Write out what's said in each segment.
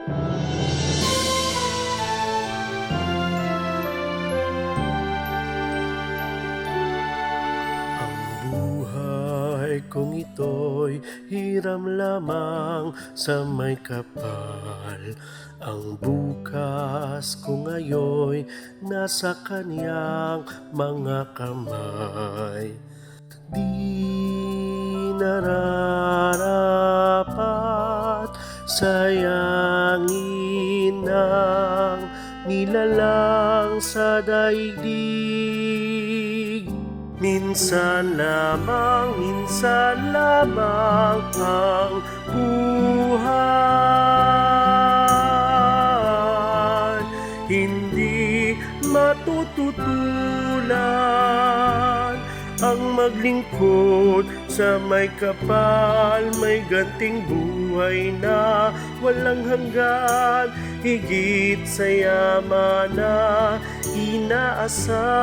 Buhay kong ito'y hiram lamang sa may kapal. Ang bukas ko ngayon'y nasa kaniyang mga kamay. Di nararapat sayangin ang nilalang sa daigdig. Minsan lamang ang buhay, hindi matututulan ang maglingkod sa may kapal. May ganting buhay na walang hanggan, higit sa yaman na inaasam.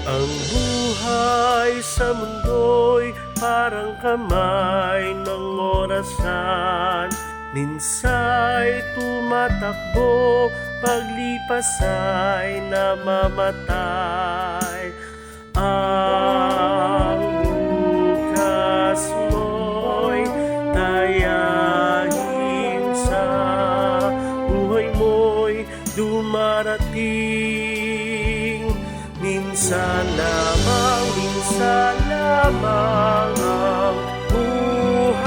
Ang buhay sa mundo'y parang kamay ng orasan. Minsa'y tumatakbo, paglipas ay namamatay. Ang bukas mo'y tayangin sa buhay mo'y dumarating. Minsan lamang ang buhay,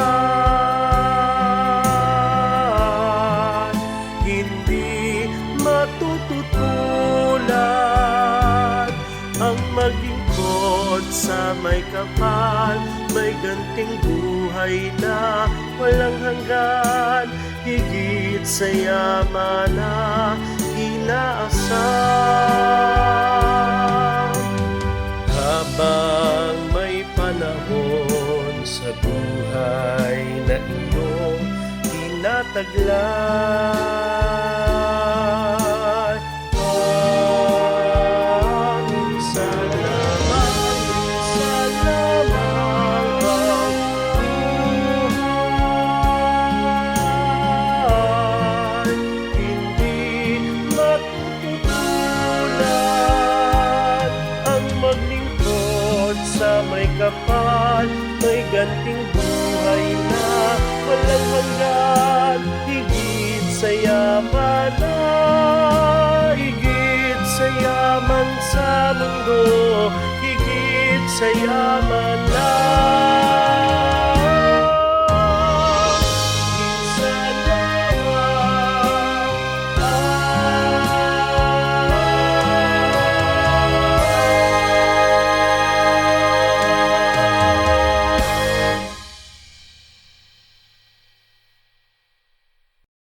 hindi matututulan ang maglingkod sa may kapal. May ganting buhay na walang hanggan, higit sa yaman na inaasam. Habang may panahon sa buhay na iyong tinataglay, minsan lamang ang buhay, hindi matututulan ang maglingkod sa may kapal. May ganting buhay na walang hanggan, higit sa yaman sa mundo, higit sa yaman na